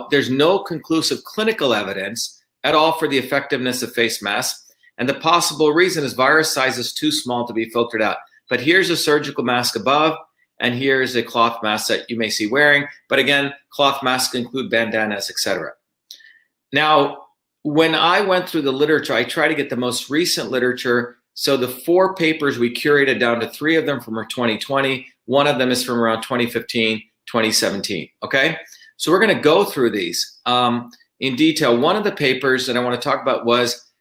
now, there's no conclusive clinical evidence at all for the effectiveness of face masks. And the possible reason is virus size is too small to be filtered out. But here's a surgical mask above, and here's a cloth mask that you may see wearing. But again, cloth masks include bandanas, etc. Now, when I went through the literature, I try to get the most recent literature. So the 4 papers we curated down to 3 of them from 2020. One of them is from around 2015, 2017, okay? So we're gonna go through these in detail. One of the papers that I wanna talk about was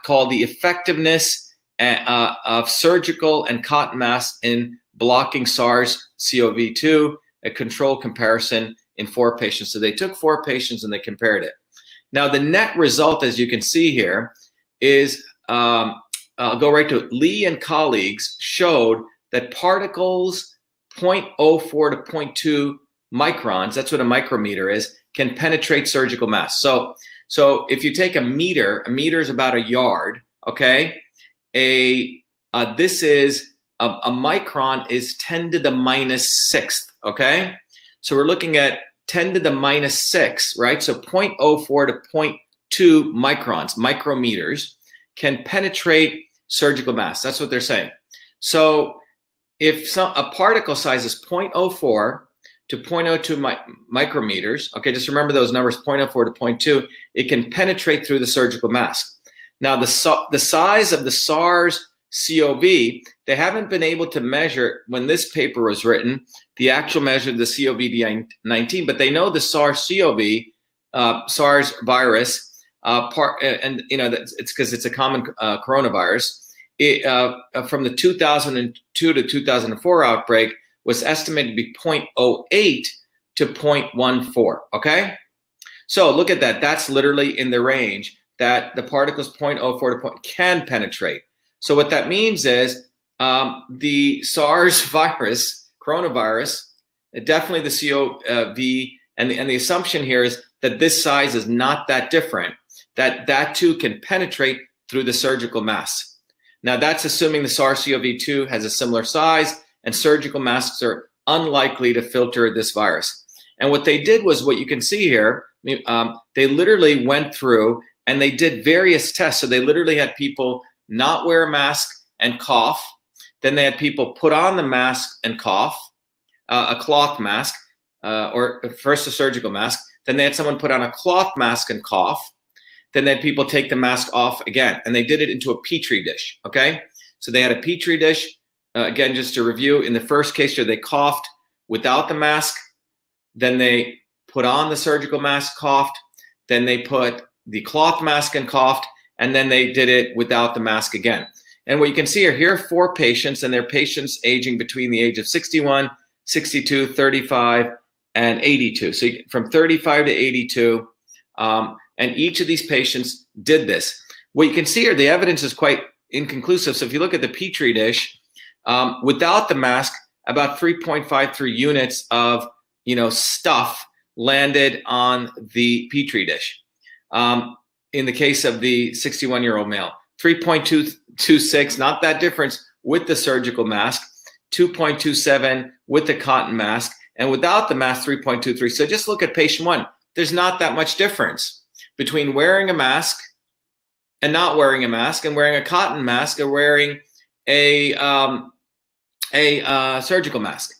called The Effectiveness of Surgical and Cotton Masks in Blocking SARS-CoV-2, a control comparison in 4 patients. So they took 4 patients and they compared it. Now, the net result, as you can see here, is, I'll go right to it. Lee and colleagues showed that particles 0.04 to 0.2 microns, that's what a micrometer is, can penetrate surgical masks. So if you take a meter is about a yard, okay? This is, a micron is 10 to the minus 6th, okay? So we're looking at 10 to the minus 6, right? So 0.04 to 0.2 microns, micrometers, can penetrate surgical masks. That's what they're saying. So if a particle size is 0.04 to 0.02 micrometers, okay, just remember those numbers, 0.04 to 0.2, it can penetrate through the surgical mask. Now, the size of the SARS-CoV, they haven't been able to measure, when this paper was written, the actual measure of the COVID-19, but they know the SARS-CoV, SARS virus, and you know, it's because it's a common coronavirus. From the 2002 to 2004 outbreak was estimated to be 0.08 to 0.14, okay? So look at that, that's literally in the range that the particles 0.04 to can penetrate. So what that means is the SARS virus, coronavirus, definitely the CoV, and the assumption here is that this size is not that different, that too can penetrate through the surgical mask. Now that's assuming the SARS-CoV-2 has a similar size and surgical masks are unlikely to filter this virus. And what they did was what you can see here, they literally went through and they did various tests. So they literally had people not wear a mask and cough. Then they had people put on the mask and cough, a cloth mask, or first a surgical mask. Then they had someone put on a cloth mask and cough. Then they had people take the mask off again, and they did it into a Petri dish, okay? So they had a Petri dish. Again, just to review, in the first case here, they coughed without the mask. Then they put on the surgical mask, coughed. Then they put the cloth mask and coughed. And then they did it without the mask again. And what you can see here are 4 patients, and they're patients aging between the age of 61, 62, 35, and 82. So from 35 to 82, and each of these patients did this. What you can see here, the evidence is quite inconclusive. So if you look at the Petri dish, without the mask, about 3.53 units of stuff landed on the Petri dish. In the case of the 61-year-old male, 3.226, not that difference with the surgical mask, 2.27 with the cotton mask, and without the mask, 3.23. So just look at patient 1. There's not that much difference between wearing a mask and not wearing a mask, and wearing a cotton mask or wearing a surgical mask.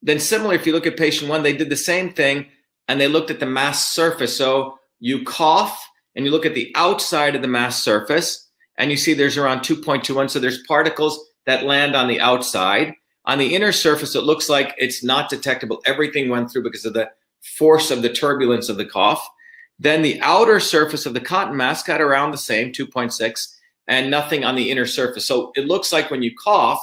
Then similarly, if you look at patient 1, they did the same thing, and they looked at the mask surface. So you cough, and you look at the outside of the mask surface, and you see there's around 2.21. So there's particles that land on the outside. On the inner surface, it looks like it's not detectable. Everything went through because of the force of the turbulence of the cough. Then the outer surface of the cotton mask had around the same, 2.6, and nothing on the inner surface. So it looks like when you cough,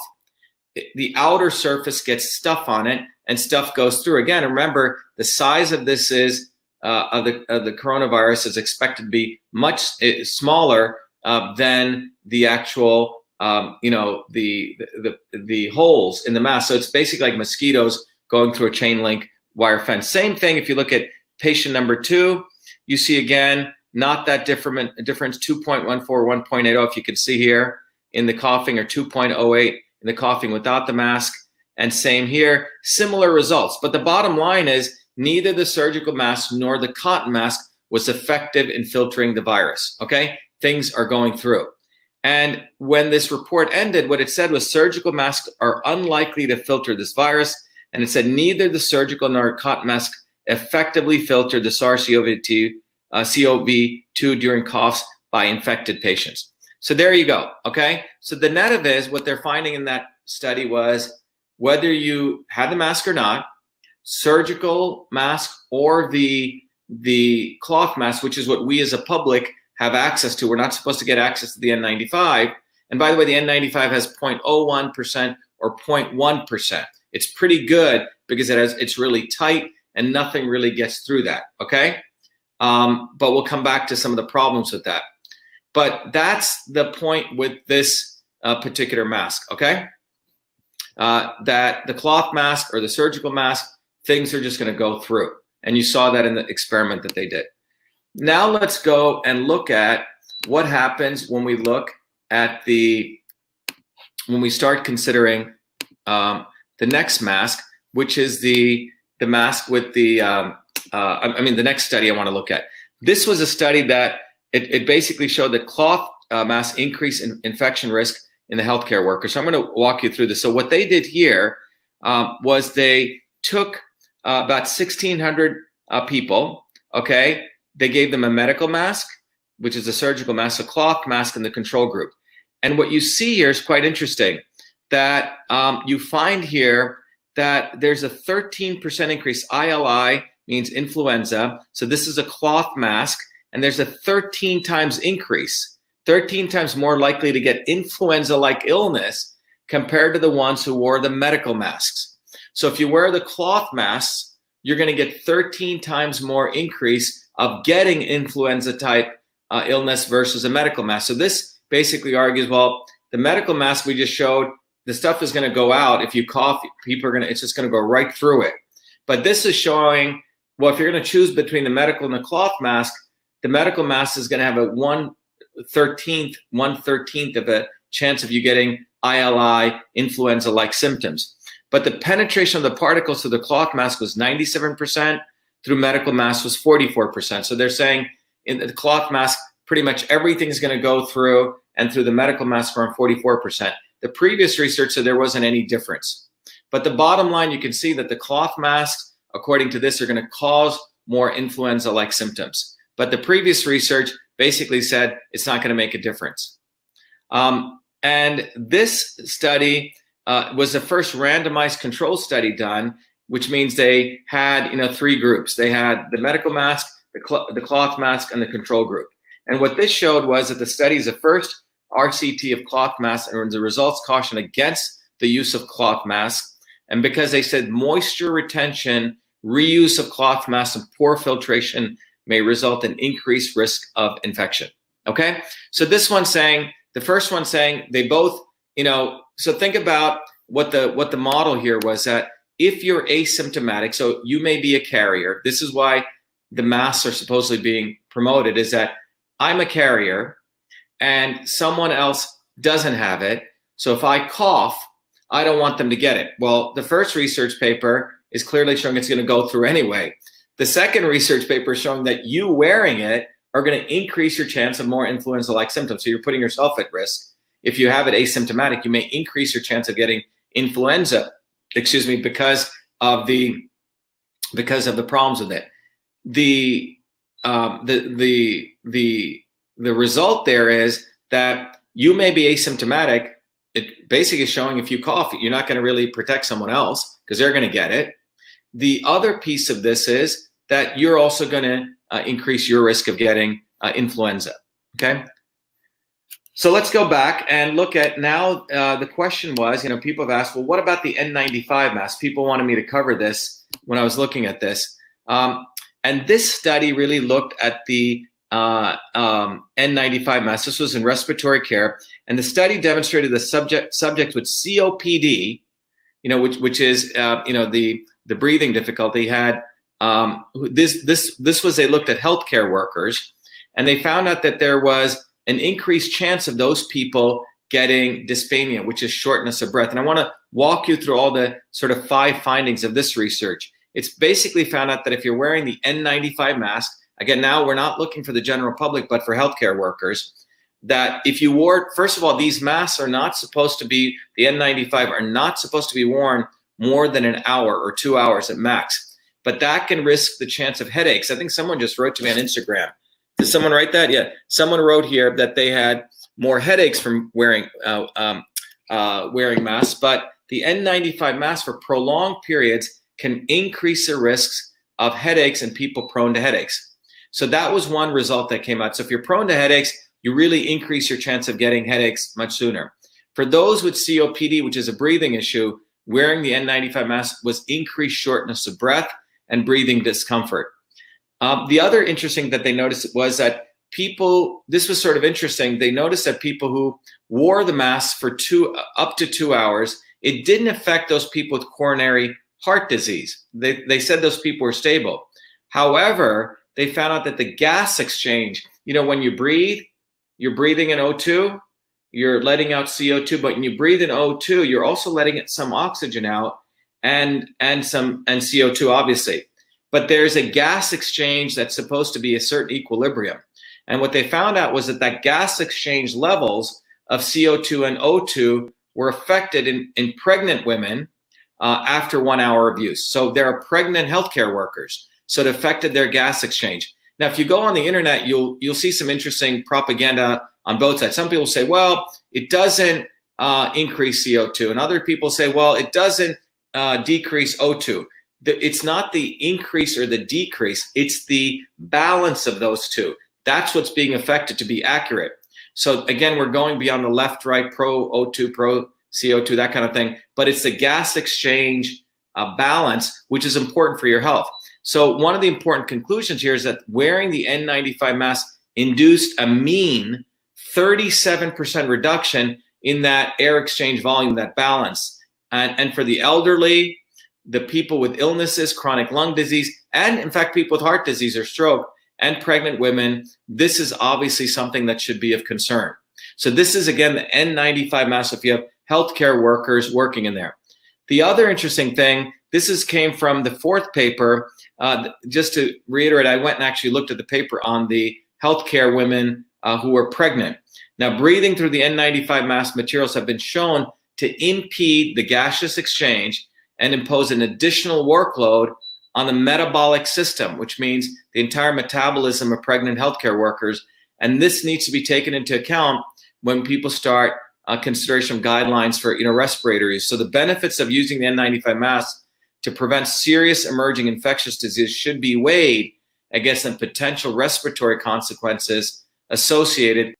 the outer surface gets stuff on it, and stuff goes through. Again, remember, the size of this is of the coronavirus is expected to be much smaller than the actual, the holes in the mask. So it's basically like mosquitoes going through a chain link wire fence. Same thing if you look at patient number 2, you see again, not that difference, 2.14, 1.80, if you can see here in the coughing, or 2.08 in the coughing without the mask. And same here, similar results. But the bottom line is neither the surgical mask nor the cotton mask was effective in filtering the virus. Okay, things are going through. And when this report ended, what it said was surgical masks are unlikely to filter this virus. And it said neither the surgical nor cotton mask effectively filtered the SARS-CoV-2 during coughs by infected patients. So there you go, okay? So the net of it is what they're finding in that study was whether you had the mask or not, surgical mask or the cloth mask, which is what we as a public have access to. We're not supposed to get access to the N95. And by the way, the N95 has 0.01% or 0.1%. It's pretty good because it's really tight and nothing really gets through that, okay? But we'll come back to some of the problems with that. But that's the point with this particular mask, okay? That the cloth mask or the surgical mask, things are just gonna go through. And you saw that in the experiment that they did. Now let's go and look at what happens when we look at when we start considering the next mask, which is the mask with the next study I want to look at. This was a study that it basically showed that cloth masks increase in infection risk in the healthcare workers. So I'm going to walk you through this. So what they did here was they took about 1,600 people, okay? They gave them a medical mask, which is a surgical mask, a cloth mask in the control group. And what you see here is quite interesting, that you find here that there's a 13% increase. ILI means influenza. So this is a cloth mask, and there's a 13 times increase, 13 times more likely to get influenza-like illness compared to the ones who wore the medical masks. So if you wear the cloth masks, you're going to get 13 times more increase of getting influenza type illness versus a medical mask. So this basically argues, well, the medical mask we just showed, the stuff is going to go out. If you cough, it's just going to go right through it. But this is showing, well, if you're going to choose between the medical and the cloth mask, the medical mask is going to have a 1/13th of a chance of you getting ILI, influenza-like symptoms. But the penetration of the particles through the cloth mask was 97%, through medical mask was 44%. So they're saying in the cloth mask, pretty much everything is going to go through, and through the medical mask around 44%. The previous research said there wasn't any difference. But the bottom line, you can see that the cloth masks, according to this, are going to cause more influenza-like symptoms. But the previous research basically said it's not going to make a difference. And this study was the first randomized control study done, which means they had 3 groups. They had the medical mask, the cloth mask, and the control group. And what this showed was that the study is the first RCT of cloth masks, and the results caution against the use of cloth masks. And because they said moisture retention, reuse of cloth masks, and poor filtration may result in increased risk of infection. Okay, so this one's saying, the first one saying they both, so think about what the model here was, that if you're asymptomatic, so you may be a carrier, this is why the masks are supposedly being promoted, is that I'm a carrier and someone else doesn't have it. So if I cough, I don't want them to get it. Well, the first research paper is clearly showing it's going to go through anyway. The second research paper is showing that you wearing it are going to increase your chance of more influenza-like symptoms. So you're putting yourself at risk. If you have it asymptomatic, you may increase your chance of getting influenza, because of the problems with it. The result there is that you may be asymptomatic. It basically is showing if you cough, you're not going to really protect someone else because they're going to get it. The other piece of this is that you're also going to increase your risk of getting influenza. Okay. So let's go back and look at now. The question was, people have asked, well, what about the N95 mask? People wanted me to cover this when I was looking at this. And this study really looked at the N95 mask. This was in respiratory care. And the study demonstrated the subject with COPD, which is, the breathing difficulty had, this was, they looked at healthcare workers, and they found out that there was an increased chance of those people getting dyspnea, which is shortness of breath. And I want to walk you through all the sort of 5 findings of this research. it's basically found out that if you're wearing the N95 mask, again, now we're not looking for the general public, but for healthcare workers, that if you wore, first of all, these masks are not supposed to be, the N95 are not supposed to be worn more than an hour or 2 hours at max. But that can risk the chance of headaches. I think someone just wrote to me on Instagram. Did someone write that? Yeah, someone wrote here that they had more headaches from wearing masks, but the N95 mask for prolonged periods can increase the risks of headaches and people prone to headaches. So that was one result that came out. So if you're prone to headaches, you really increase your chance of getting headaches much sooner. For those with COPD, which is a breathing issue, wearing the N95 mask was increased shortness of breath and breathing discomfort. The other interesting that they noticed was that people, this was sort of interesting, they noticed that people who wore the mask for up to 2 hours, it didn't affect those people with coronary heart disease. They said those people were stable. However, they found out that the gas exchange, you know, when you breathe, you're breathing in O2, you're letting out CO2, but when you breathe in O2, you're also letting some oxygen out and CO2, obviously. But there's a gas exchange that's supposed to be a certain equilibrium. And what they found out was that gas exchange levels of CO2 and O2 were affected in pregnant women after 1 hour of use. So there are pregnant healthcare workers. So it affected their gas exchange. Now, if you go on the internet, you'll see some interesting propaganda on both sides. Some people say, well, it doesn't increase CO2. And other people say, well, it doesn't decrease O2. It's not the increase or the decrease. It's the balance of those two. That's what's being affected to be accurate. So again, we're going beyond the left, right, pro O2, pro CO2, that kind of thing. But it's the gas exchange balance, which is important for your health. So one of the important conclusions here is that wearing the N95 mask induced a mean 37% reduction in that air exchange volume, that balance. And for the elderly, the people with illnesses, chronic lung disease, and in fact, people with heart disease or stroke, and pregnant women, this is obviously something that should be of concern. So this is, again, the N95 mask if you have healthcare workers working in there. The other interesting thing, came from the fourth paper. Just to reiterate, I went and actually looked at the paper on the healthcare women who were pregnant. Now, breathing through the N95 mask materials have been shown to impede the gaseous exchange and impose an additional workload on the metabolic system, which means the entire metabolism of pregnant healthcare workers. And this needs to be taken into account when people start consideration of guidelines for respirator use. So the benefits of using the N95 mask to prevent serious emerging infectious disease should be weighed against the potential respiratory consequences associated